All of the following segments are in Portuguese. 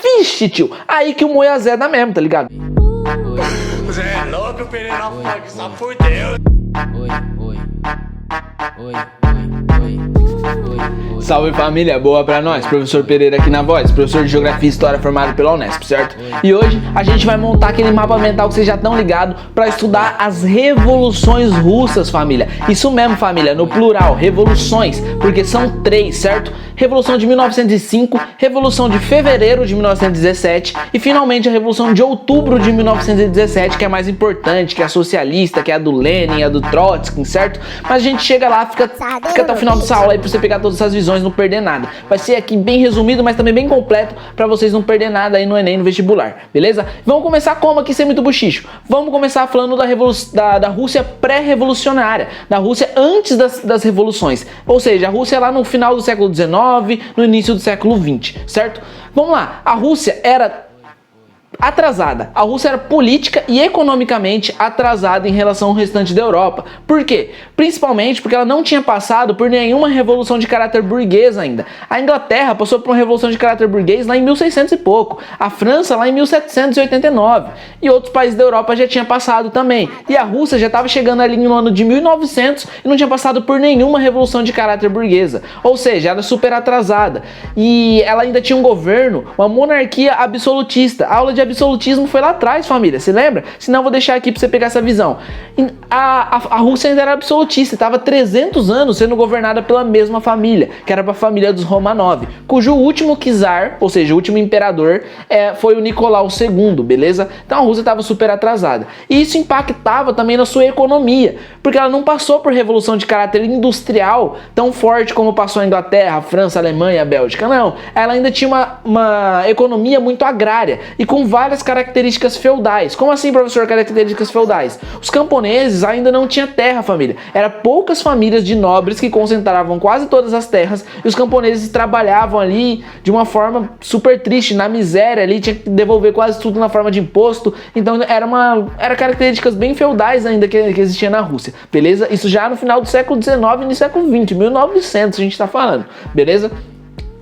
Vixe, tio, aí que o Moia azeda mesmo, tá ligado? Você é louco, Pereira Funk, só por Deus. Salve família, boa pra nós, professor Pereira aqui na voz, professor de Geografia e História formado pela Unesp, certo? E hoje a gente vai montar aquele mapa mental que vocês já estão ligados pra estudar as revoluções russas, família. Isso mesmo, família, no plural, revoluções, porque são 3, certo? Revolução de 1905, Revolução de Fevereiro de 1917 e finalmente a Revolução de Outubro de 1917, que é mais importante, que é a socialista, que é a do Lenin, a do Trotsky, certo? Mas a gente chega lá, fica até o final dessa aula aí pra você pegar todas essas visões e não perder nada. Vai ser aqui bem resumido, mas também bem completo pra vocês não perder nada aí no Enem, no vestibular, beleza? Vamos começar como aqui, sem muito buchicho. Vamos começar falando da Rússia pré-revolucionária, da Rússia antes das revoluções, ou seja, a Rússia lá no final do século XIX, no início do século XX, certo? Vamos lá, a Rússia era atrasada. A Rússia era política e economicamente atrasada em relação ao restante da Europa. Por quê? Principalmente porque ela não tinha passado por nenhuma revolução de caráter burguês ainda. A Inglaterra passou por uma revolução de caráter burguês lá em 1600 e pouco. A França lá em 1789. E outros países da Europa já tinham passado também. E a Rússia já estava chegando ali no ano de 1900 e não tinha passado por nenhuma revolução de caráter burguesa. Ou seja, era super atrasada. E ela ainda tinha um governo, uma monarquia absolutista. A aula de absolutismo foi lá atrás, família, se lembra? Senão eu vou deixar aqui pra você pegar essa visão. A Rússia ainda era absolutista, estava 300 anos sendo governada pela mesma família, que era a família dos Romanov, cujo último czar, ou seja, o último imperador, foi o Nicolau II, beleza? Então a Rússia estava super atrasada. E isso impactava também na sua economia, porque ela não passou por revolução de caráter industrial tão forte como passou a Inglaterra, a França, a Alemanha, a Bélgica, não. Ela ainda tinha uma economia muito agrária e com várias características feudais. Como assim, professor, características feudais? Os camponeses ainda não tinham terra, família. Eram poucas famílias de nobres que concentravam quase todas as terras e os camponeses trabalhavam ali de uma forma super triste, na miséria ali, tinha que devolver quase tudo na forma de imposto. Então era características bem feudais ainda que existia na Rússia, beleza? Isso já no final do século XIX e no século XX, 1900 a gente tá falando, beleza?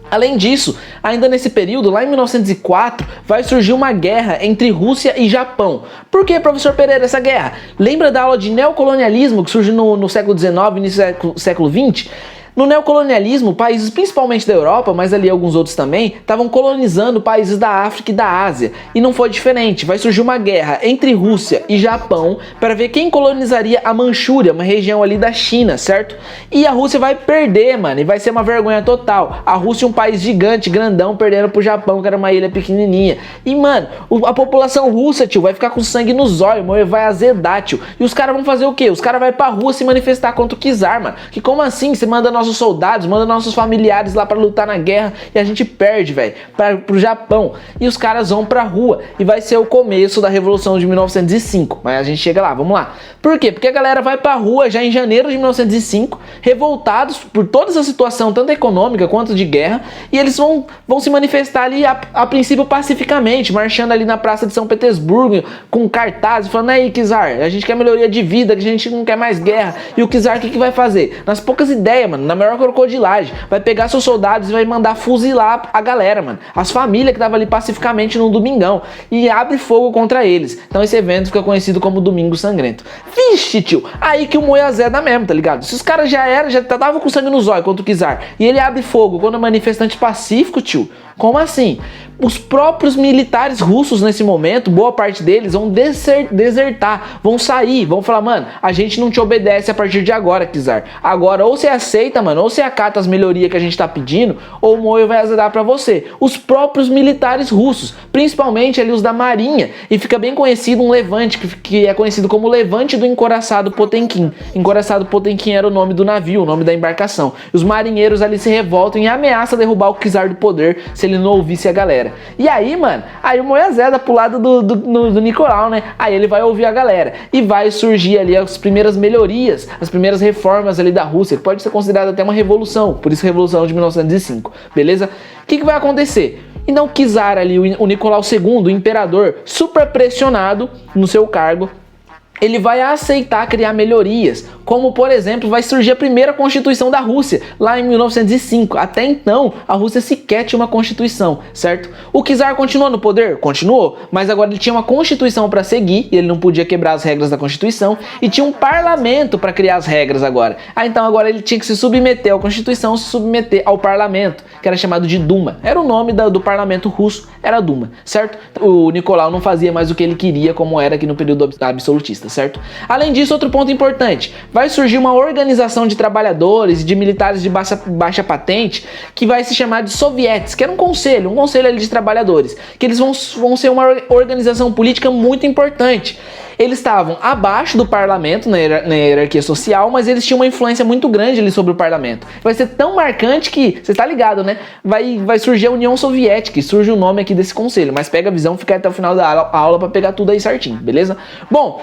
Além disso, ainda nesse período, lá em 1904, vai surgir uma guerra entre Rússia e Japão. Por que, professor Pereira, essa guerra? Lembra da aula de neocolonialismo que surgiu no século XIX e no século XX? No neocolonialismo, países principalmente da Europa, mas ali alguns outros também, estavam colonizando países da África e da Ásia. E não foi diferente, vai surgir uma guerra entre Rússia e Japão para ver quem colonizaria a Manchúria, uma região ali da China, certo? E a Rússia vai perder, mano, e vai ser uma vergonha total. A Rússia é um país gigante, grandão, perdendo pro Japão, que era uma ilha pequenininha. E, mano, a população russa, tio, vai ficar com sangue nos olhos, vai azedar, tio. E os caras vão fazer o quê? Os caras vão pra rua se manifestar contra o czar, mano. Que como assim? Você manda nossos soldados, manda nossos familiares lá pra lutar na guerra e a gente perde, velho, pro Japão. E os caras vão pra rua e vai ser o começo da Revolução de 1905. Mas a gente chega lá, vamos lá. Por quê? Porque a galera vai pra rua já em janeiro de 1905, revoltados por toda essa situação, tanto econômica quanto de guerra, e eles vão se manifestar ali a princípio pacificamente, marchando ali na Praça de São Petersburgo, com cartazes, falando: aí, czar, a gente quer melhoria de vida, que a gente não quer mais guerra. E o czar o que vai fazer? Nas poucas ideias, mano, na maior crocodilagem, vai pegar seus soldados e vai mandar fuzilar a galera, mano, as famílias que estavam ali pacificamente no domingão, e abre fogo contra eles. Então esse evento fica conhecido como Domingo Sangrento. Vixe, tio, aí que o Moia azeda mesmo, tá ligado? Se os caras já tava com sangue nos olhos contra o czar, e ele abre fogo quando é manifestante pacífico, tio, como assim? Os próprios militares russos nesse momento, boa parte deles, vão desertar, vão sair, vão falar: mano, a gente não te obedece a partir de agora, czar. Agora ou você aceita, mano, ou você acata as melhorias que a gente tá pedindo, ou o Moio vai azedar pra você. Os próprios militares russos, principalmente ali os da marinha, e fica bem conhecido um levante, que é conhecido como Levante do Encoraçado Potemkin. Encoraçado Potemkin era o nome do navio, o nome da embarcação. E os marinheiros ali se revoltam e ameaçam derrubar o czar do poder se ele não ouvisse a galera. E aí, mano, aí o Moia azeda pro lado do Nicolau, né? Aí ele vai ouvir a galera e vai surgir ali as primeiras melhorias, as primeiras reformas ali da Rússia, que pode ser considerada até uma revolução, por isso Revolução de 1905, beleza? O que vai acontecer? Então o czar ali, o Nicolau II, o imperador, super pressionado no seu cargo, ele vai aceitar criar melhorias, como por exemplo vai surgir a primeira Constituição da Rússia, lá em 1905. Até então, a Rússia sequer tinha uma Constituição, certo? O czar continuou no poder? Continuou, mas agora ele tinha uma Constituição para seguir, e ele não podia quebrar as regras da Constituição, e tinha um parlamento para criar as regras agora. Então agora ele tinha que se submeter à Constituição, se submeter ao parlamento, que era chamado de Duma. Era o nome do parlamento russo, era Duma, certo? O Nicolau não fazia mais o que ele queria, como era aqui no período absolutista, certo? Além disso, outro ponto importante, vai surgir uma organização de trabalhadores e de militares de baixa patente que vai se chamar de sovietes, que era um conselho ali de trabalhadores, que eles vão ser uma organização política muito importante. Eles estavam abaixo do parlamento na hierarquia social, mas eles tinham uma influência muito grande ali sobre o parlamento. Vai ser tão marcante que, você tá ligado, né? Vai surgir a União Soviética, e surge o nome aqui desse conselho, mas pega a visão, fica até o final da aula para pegar tudo aí certinho, beleza? Bom,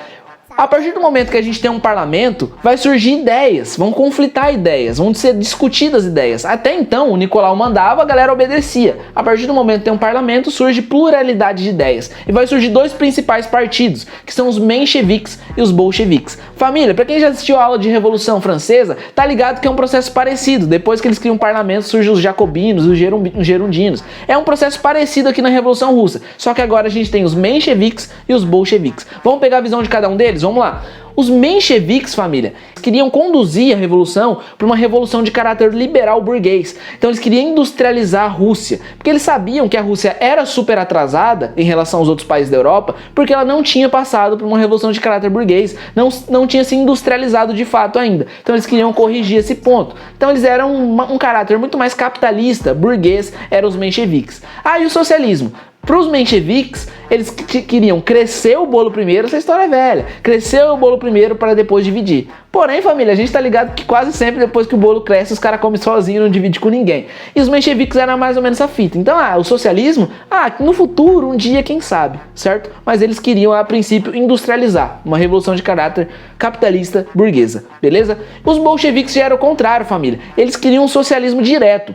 a partir do momento que a gente tem um parlamento, vai surgir ideias, vão conflitar ideias, vão ser discutidas ideias. Até então, o Nicolau mandava, a galera obedecia. A partir do momento que tem um parlamento, surge pluralidade de ideias. E vai surgir dois principais partidos, que são os mencheviques e os bolcheviques. Família, pra quem já assistiu a aula de Revolução Francesa, tá ligado que é um processo parecido. Depois que eles criam um parlamento, surgem os jacobinos, os gerundinos. É um processo parecido aqui na Revolução Russa, só que agora a gente tem os mencheviques e os bolcheviques. Vamos pegar a visão de cada um deles? Vamos lá. Os mencheviques, família, queriam conduzir a revolução para uma revolução de caráter liberal burguês. Então eles queriam industrializar a Rússia, porque eles sabiam que a Rússia era super atrasada em relação aos outros países da Europa, porque ela não tinha passado por uma revolução de caráter burguês, não tinha se industrializado de fato ainda. Então eles queriam corrigir esse ponto. Então eles eram um caráter muito mais capitalista, burguês, eram os mencheviques. E o socialismo? Para os mencheviques, eles queriam crescer o bolo primeiro, essa história é velha, crescer o bolo primeiro para depois dividir. Porém, família, a gente tá ligado que quase sempre depois que o bolo cresce, os caras comem sozinho e não dividem com ninguém. E os mencheviques eram mais ou menos essa fita. Então, o socialismo, no futuro, um dia, quem sabe, certo? Mas eles queriam, a princípio, industrializar, uma revolução de caráter capitalista burguesa, beleza? Os bolcheviques já eram o contrário, família. Eles queriam um socialismo direto.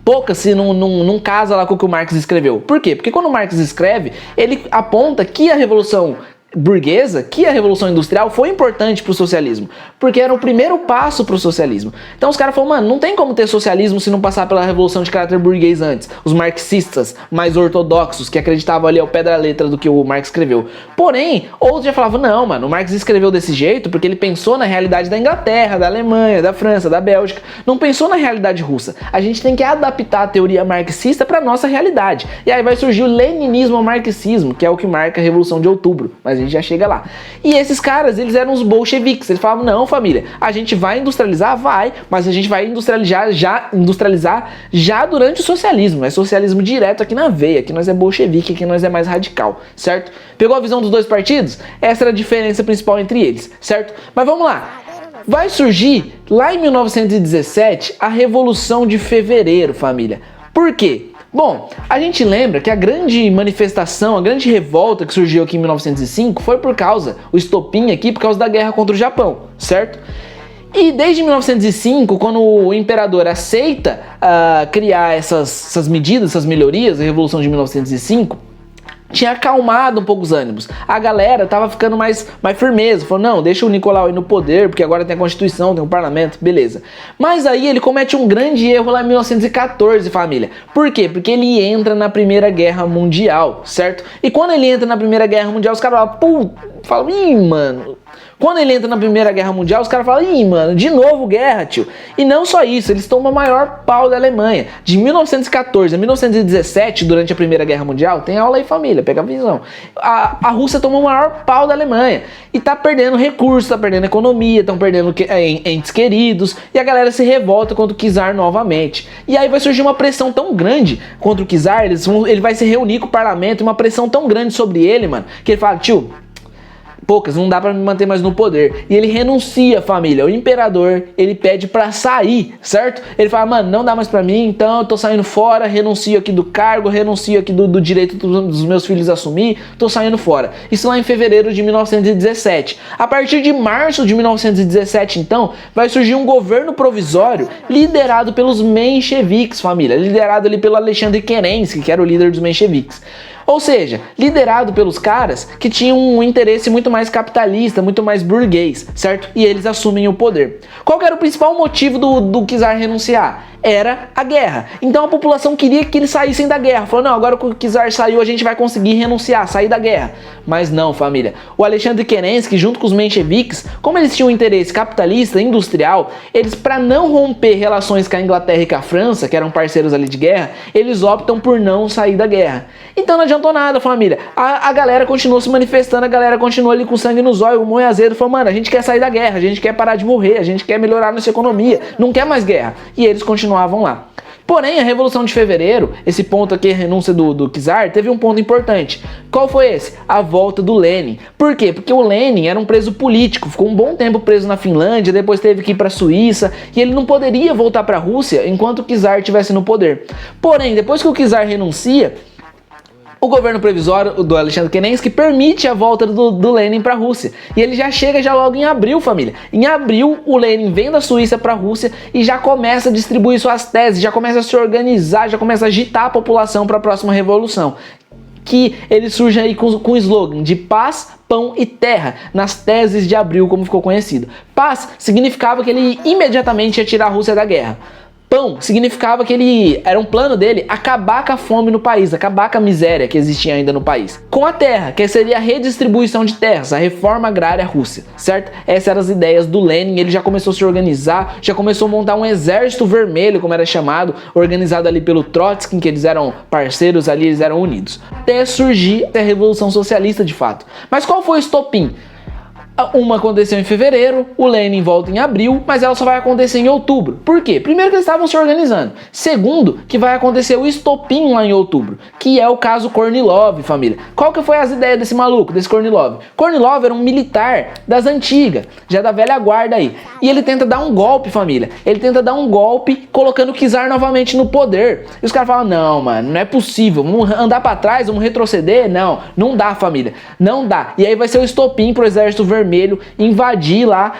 Pouca se não casa lá com o que o Marx escreveu. Por quê? Porque quando o Marx escreve, ele aponta que a revolução burguesa, que a revolução industrial foi importante para o socialismo, porque era o primeiro passo para o socialismo. Então os caras falaram, mano, não tem como ter socialismo se não passar pela revolução de caráter burguês antes. Os marxistas mais ortodoxos, que acreditavam ali ao pé da letra do que o Marx escreveu. Porém, outros já falavam, não, mano, o Marx escreveu desse jeito porque ele pensou na realidade da Inglaterra, da Alemanha, da França, da Bélgica, não pensou na realidade russa. A gente tem que adaptar a teoria marxista para nossa realidade. E aí vai surgir o leninismo ao marxismo, que é o que marca a Revolução de Outubro. Mas a gente já chega lá. E esses caras, eles eram os bolcheviques. Eles falavam, não, família, a gente vai industrializar? Vai, mas a gente vai industrializar já durante o socialismo. É socialismo direto aqui na veia. Aqui nós é bolchevique, aqui nós é mais radical, certo? Pegou a visão dos dois partidos? Essa era a diferença principal entre eles, certo? Mas vamos lá. Vai surgir, lá em 1917, a Revolução de Fevereiro, família. Por quê? Bom, a gente lembra que a grande manifestação, a grande revolta que surgiu aqui em 1905 foi por causa, o estopim aqui, por causa da guerra contra o Japão, certo? E desde 1905, quando o imperador aceita criar essas medidas, essas melhorias, a Revolução de 1905, tinha acalmado um pouco os ânimos. A galera tava ficando mais firmeza. Falou, não, deixa o Nicolau aí no poder, porque agora tem a Constituição, tem o parlamento, beleza. Mas aí ele comete um grande erro lá em 1914, família. Por quê? Porque ele entra na Primeira Guerra Mundial, certo? E quando ele entra na Primeira Guerra Mundial, os caras falam, ih, mano... Quando ele entra na Primeira Guerra Mundial, os caras falam, ih, mano, de novo guerra, tio. E não só isso, eles tomam o maior pau da Alemanha. De 1914 a 1917, durante a Primeira Guerra Mundial, tem aula aí, família, pega a visão. A Rússia toma o maior pau da Alemanha. E tá perdendo recursos, tá perdendo economia, estão perdendo entes queridos. E a galera se revolta contra o czar novamente. E aí vai surgir uma pressão tão grande contra o czar, ele vai se reunir com o parlamento, uma pressão tão grande sobre ele, mano, que ele fala, tio... Poucas, não dá pra me manter mais no poder. E ele renuncia, família. O imperador, ele pede pra sair, certo? Ele fala, mano, não dá mais pra mim, então eu tô saindo fora, renuncio aqui do cargo, renuncio aqui do direito dos meus filhos assumir, tô saindo fora. Isso lá em fevereiro de 1917. A partir de março de 1917, então, vai surgir um governo provisório liderado pelos mencheviques, família. Liderado ali pelo Alexandre Kerensky, que era o líder dos mencheviques. Ou seja, liderado pelos caras que tinham um interesse muito mais capitalista, muito mais burguês, certo? E eles assumem o poder. Qual que era o principal motivo do czar renunciar? Era a guerra. Então a população queria que eles saíssem da guerra. Falou, não, agora que o czar saiu, a gente vai conseguir renunciar, sair da guerra. Mas não, família. O Alexandre Kerenski, junto com os mencheviques, como eles tinham um interesse capitalista, industrial, eles, para não romper relações com a Inglaterra e com a França, que eram parceiros ali de guerra, eles optam por não sair da guerra. Então não adiantou nada, família. A galera continuou se manifestando, a galera continuou ali com sangue nos olhos, o Moe Azedo falou, mano, a gente quer sair da guerra, a gente quer parar de morrer, a gente quer melhorar nossa economia, não quer mais guerra. E eles continuavam lá. Porém, a Revolução de Fevereiro, esse ponto aqui, a renúncia do czar, teve um ponto importante. Qual foi esse? A volta do Lenin. Por quê? Porque o Lenin era um preso político, ficou um bom tempo preso na Finlândia, depois teve que ir para a Suíça, e ele não poderia voltar para a Rússia enquanto o czar estivesse no poder. Porém, depois que o czar renuncia, o governo provisório do Alexandre Kerenski permite a volta do Lenin para a Rússia. E ele já chega logo em abril, família. Em abril, o Lenin vem da Suíça para a Rússia e já começa a distribuir suas teses, já começa a se organizar, já começa a agitar a população para a próxima revolução. Que ele surge aí com o slogan de paz, pão e terra, nas teses de abril, como ficou conhecido. Paz significava que ele imediatamente ia tirar a Rússia da guerra. Pão significava que era um plano dele acabar com a fome no país, acabar com a miséria que existia ainda no país. Com a terra, que seria a redistribuição de terras, a reforma agrária russa, certo? Essas eram as ideias do Lenin, ele já começou a se organizar, já começou a montar um exército vermelho, como era chamado, organizado ali pelo Trotsky, que eles eram parceiros ali, eles eram unidos. Até surgir a Revolução Socialista de fato. Mas qual foi o estopim? Uma aconteceu em fevereiro, o Lenin volta em abril, mas ela só vai acontecer em outubro. Por quê? Primeiro que eles estavam se organizando. Segundo, que vai acontecer o estopim lá em outubro, que é o caso Kornilov, família. Qual que foi as ideias desse maluco, desse Kornilov? Kornilov era um militar das antigas, já da velha guarda aí. E ele tenta dar um golpe, família. Ele tenta dar um golpe colocando o czar novamente no poder. E os caras falam, não, mano, não é possível. Vamos andar pra trás, vamos retroceder? Não dá, família. Não dá. E aí vai ser o estopim pro exército vermelho invadir lá,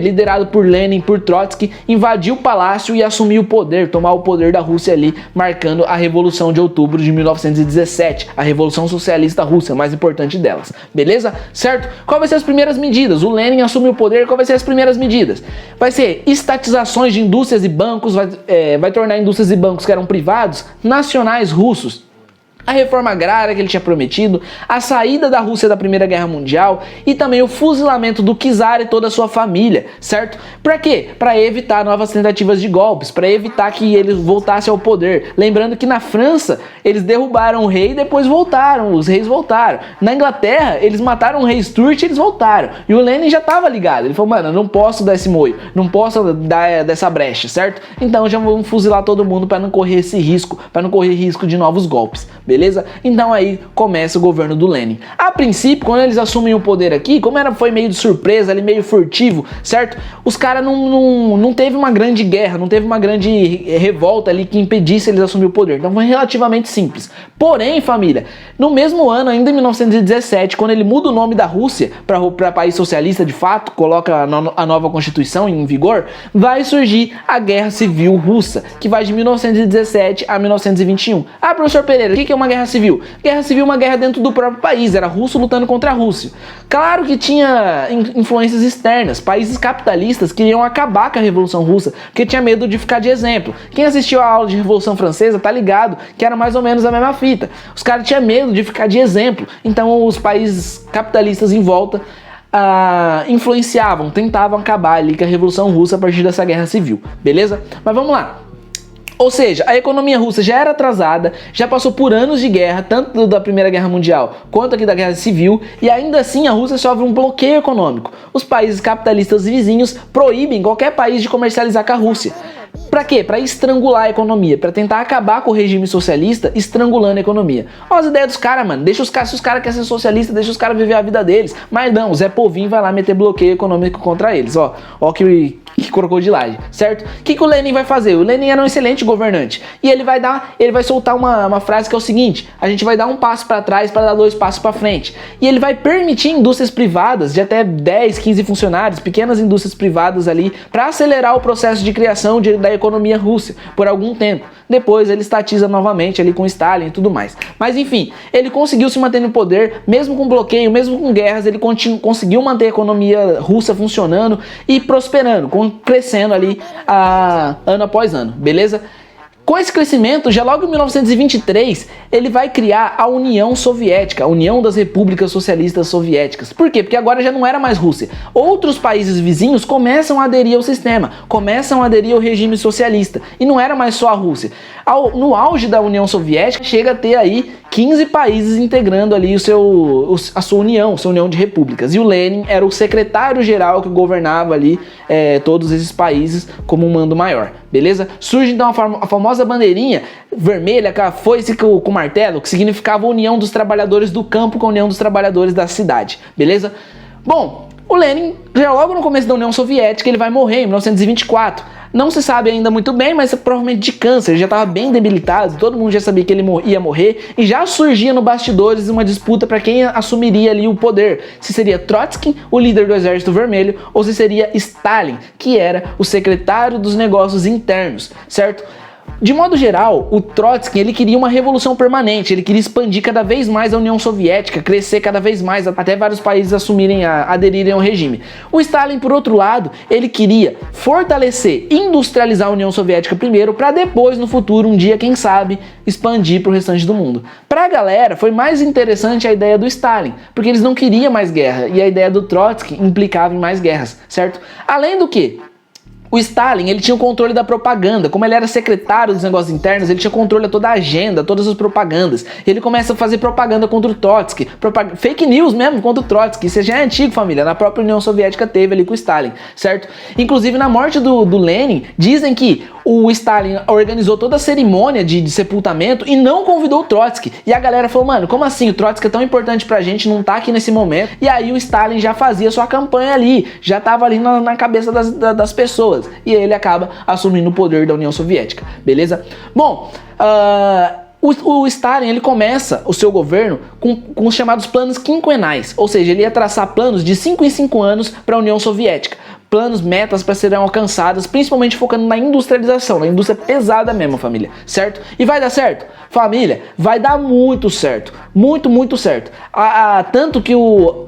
liderado por Lenin, por Trotsky, invadir o palácio e assumir o poder, tomar o poder da Rússia ali, marcando a Revolução de Outubro de 1917, a Revolução Socialista Russa, a mais importante delas. Beleza? Certo? Qual vai ser as primeiras medidas? O Lenin assume o poder, qual vai ser as primeiras medidas? Vai ser estatizações de indústrias e bancos, vai tornar indústrias e bancos que eram privados, nacionais russos. A reforma agrária que ele tinha prometido, a saída da Rússia da Primeira Guerra Mundial e também o fuzilamento do czar e toda a sua família, certo? Pra quê? Pra evitar novas tentativas de golpes, pra evitar que eles voltassem ao poder. Lembrando que na França, eles derrubaram o rei e depois voltaram, os reis voltaram. Na Inglaterra, eles mataram o rei Stuart e eles voltaram. E o Lenin já tava ligado, ele falou, mano, eu não posso dar esse moio, não posso dar dessa brecha, certo? Então já vamos fuzilar todo mundo pra não correr esse risco, pra não correr risco de novos golpes. Beleza? Então aí começa o governo do Lenin. A princípio, quando eles assumem o poder aqui, como foi meio de surpresa, ali meio furtivo, certo? Os caras não teve uma grande guerra, não teve uma grande revolta ali que impedisse eles assumir o poder. Então foi relativamente simples. Porém, família, no mesmo ano, ainda em 1917, quando ele muda o nome da Rússia para país socialista de fato, coloca a nova Constituição em vigor, vai surgir a Guerra Civil Russa, que vai de 1917 a 1921. Ah, professor Pereira, o que é uma guerra civil? Guerra civil é uma guerra dentro do próprio país, era russo lutando contra a Rússia. Claro que tinha influências externas, países capitalistas queriam acabar com a Revolução Russa, porque tinha medo de ficar de exemplo. Quem assistiu a aula de Revolução Francesa tá ligado que era mais ou menos a mesma fita. Os caras tinham medo de ficar de exemplo, então os países capitalistas em volta influenciavam, tentavam acabar ali com a Revolução Russa a partir dessa guerra civil, beleza? Mas vamos lá. Ou seja, a economia russa já era atrasada, já passou por anos de guerra, tanto da Primeira Guerra Mundial quanto aqui da Guerra Civil, e ainda assim a Rússia sofre um bloqueio econômico. Os países capitalistas vizinhos proíbem qualquer país de comercializar com a Rússia. Pra quê? Pra estrangular a economia, pra tentar acabar com o regime socialista, estrangulando a economia. Ó as ideias dos caras, mano, deixa os caras, se os caras querem ser socialistas, deixa os caras viver a vida deles. Mas não, o Zé Povinho vai lá meter bloqueio econômico contra eles, ó que crocodilagem, certo? O que o Lenin vai fazer? O Lenin era um excelente governante e ele vai soltar uma frase que é o seguinte: a gente vai dar um passo para trás para dar 2 passos para frente. E ele vai permitir indústrias privadas de até 10, 15 funcionários, pequenas indústrias privadas ali, para acelerar o processo de criação da economia russa por algum tempo. Depois ele estatiza novamente ali com Stalin e tudo mais. Mas enfim, ele conseguiu se manter no poder, mesmo com bloqueio, mesmo com guerras, ele conseguiu manter a economia russa funcionando e prosperando, crescendo ali ano após ano, beleza? Com esse crescimento, já logo em 1923, ele vai criar a União Soviética, a União das Repúblicas Socialistas Soviéticas. Por quê? Porque agora já não era mais Rússia. Outros países vizinhos começam a aderir ao sistema, começam a aderir ao regime socialista. E não era mais só a Rússia. No auge da União Soviética, chega a ter aí 15 países integrando ali a sua união de repúblicas. E o Lenin era o secretário-geral que governava ali todos esses países como um mando maior, beleza? Surge então a famosa bandeirinha vermelha, com a foice com o martelo, que significava a união dos trabalhadores do campo com a união dos trabalhadores da cidade, beleza? Bom, o Lenin, já logo no começo da União Soviética, ele vai morrer em 1924. Não se sabe ainda muito bem, mas provavelmente de câncer. Ele já estava bem debilitado, todo mundo já sabia que ele ia morrer, e já surgia no bastidores uma disputa para quem assumiria ali o poder. Se seria Trotsky, o líder do Exército Vermelho, ou se seria Stalin, que era o secretário dos negócios internos, certo? De modo geral, o Trotsky ele queria uma revolução permanente, ele queria expandir cada vez mais a União Soviética, crescer cada vez mais, até vários países aderirem ao regime. O Stalin, por outro lado, ele queria fortalecer, industrializar a União Soviética primeiro, para depois, no futuro, um dia, quem sabe, expandir para o restante do mundo. Para a galera, foi mais interessante a ideia do Stalin, porque eles não queriam mais guerra, e a ideia do Trotsky implicava em mais guerras, certo? Além do que, o Stalin, ele tinha o controle da propaganda. Como ele era secretário dos negócios internos, ele tinha controle de toda a agenda, todas as propagandas. Ele começa a fazer propaganda contra o Trotsky, fake news mesmo contra o Trotsky. Isso já é antigo, família. Na própria União Soviética teve ali com o Stalin, certo? Inclusive, na morte do Lenin, dizem que o Stalin organizou toda a cerimônia de sepultamento e não convidou o Trotsky. E a galera falou, mano, como assim? O Trotsky é tão importante pra gente, não tá aqui nesse momento. E aí o Stalin já fazia sua campanha ali, já tava ali na cabeça das pessoas. E ele acaba assumindo o poder da União Soviética, beleza? Bom, o Stalin, ele começa o seu governo com os chamados planos quinquenais, ou seja, ele ia traçar planos de 5 em 5 anos para a União Soviética. Planos, metas para serem alcançadas, principalmente focando na industrialização, na indústria pesada mesmo, família, certo? E vai dar certo? Família, vai dar muito certo, muito certo. Tanto que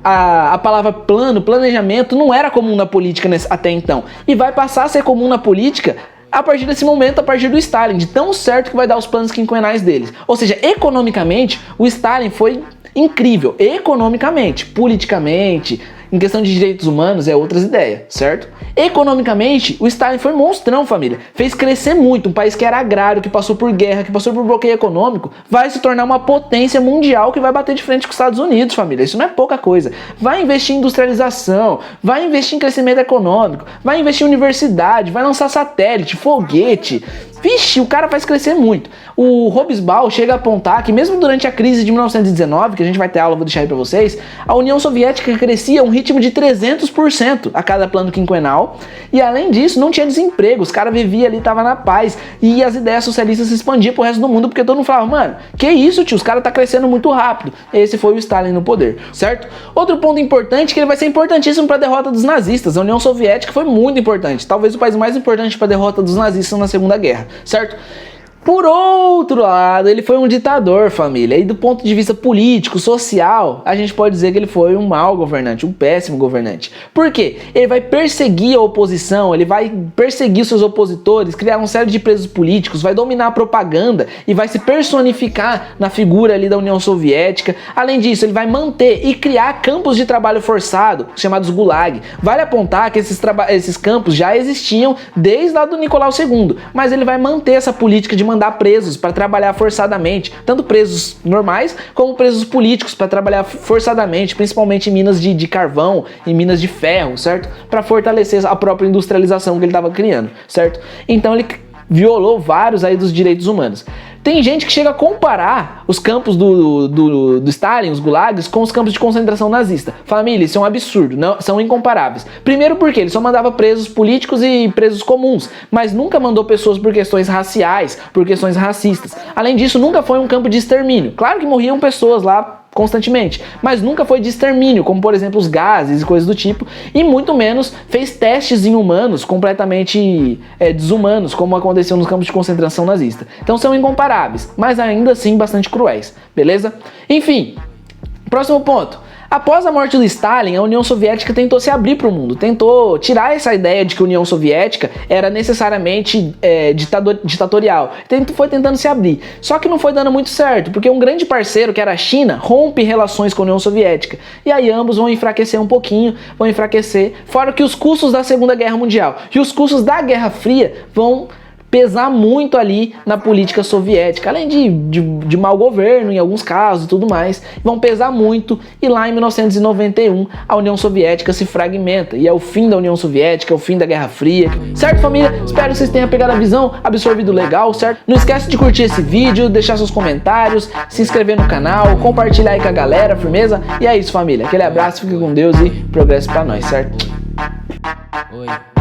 a palavra plano, planejamento, não era comum na política até então, e vai passar a ser comum na política a partir desse momento, a partir do Stalin, de tão certo que vai dar os planos quinquenais deles. Ou seja, economicamente, o Stalin foi incrível, economicamente, politicamente, em questão de direitos humanos é outras ideias, certo? Economicamente, o Stalin foi monstrão, família. Fez crescer muito. Um país que era agrário, que passou por guerra, que passou por bloqueio econômico, vai se tornar uma potência mundial que vai bater de frente com os Estados Unidos, família. Isso não é pouca coisa. Vai investir em industrialização, vai investir em crescimento econômico, vai investir em universidade, vai lançar satélite, foguete. Vixe, o cara faz crescer muito. O Hobsbawm chega a apontar que mesmo durante a crise de 1919, que a gente vai ter aula, vou deixar aí pra vocês, a União Soviética crescia a um ritmo de 300% a cada plano quinquenal, e além disso não tinha desemprego, os caras viviam ali, tava na paz, e as ideias socialistas se expandiam pro resto do mundo, porque todo mundo falava, mano, que isso, tio, os caras tá crescendo muito rápido. Esse foi o Stalin no poder, certo? Outro ponto importante, que ele vai ser importantíssimo para a derrota dos nazistas. A União Soviética foi muito importante, talvez o país mais importante para a derrota dos nazistas na Segunda Guerra, certo? Por outro lado, ele foi um ditador, família. E do ponto de vista político, social, a gente pode dizer que ele foi um mau governante, um péssimo governante. Por quê? Ele vai perseguir a oposição, ele vai perseguir os seus opositores, criar uma série de presos políticos, vai dominar a propaganda e vai se personificar na figura ali da União Soviética. Além disso, ele vai manter e criar campos de trabalho forçado, chamados Gulag. Vale apontar que esses campos já existiam desde lá do Nicolau II, mas ele vai manter essa política de mandar presos para trabalhar forçadamente, tanto presos normais como presos políticos para trabalhar forçadamente, principalmente em minas de carvão, em minas de ferro, certo? Para fortalecer a própria industrialização que ele estava criando, certo? Então ele violou vários aí dos direitos humanos. Tem gente que chega a comparar os campos do Stalin, os gulags, com os campos de concentração nazista. Família, isso é um absurdo, não, são incomparáveis. Primeiro porque ele só mandava presos políticos e presos comuns, mas nunca mandou pessoas por questões raciais, por questões racistas. Além disso, nunca foi um campo de extermínio. Claro que morriam pessoas lá constantemente, mas nunca foi de extermínio, como por exemplo os gases e coisas do tipo, e muito menos fez testes em humanos completamente desumanos, como aconteceu nos campos de concentração nazista. Então são incomparáveis, mas ainda assim bastante cruéis, beleza? Enfim, próximo ponto. Após a morte do Stalin, a União Soviética tentou se abrir para o mundo, tentou tirar essa ideia de que a União Soviética era necessariamente ditatorial, foi tentando se abrir. Só que não foi dando muito certo, porque um grande parceiro, que era a China, rompe relações com a União Soviética, e aí ambos vão enfraquecer um pouquinho, fora que os custos da Segunda Guerra Mundial e os custos da Guerra Fria vão pesar muito ali na política soviética, além de mau governo em alguns casos e tudo mais, vão pesar muito, e lá em 1991 a União Soviética se fragmenta, e é o fim da União Soviética, é o fim da Guerra Fria, certo, família? Espero que vocês tenham pegado a visão, absorvido legal, certo? Não esquece de curtir esse vídeo, deixar seus comentários, se inscrever no canal, compartilhar aí com a galera, firmeza? E é isso, família, aquele abraço, fique com Deus e progresso pra nós, certo? Oi.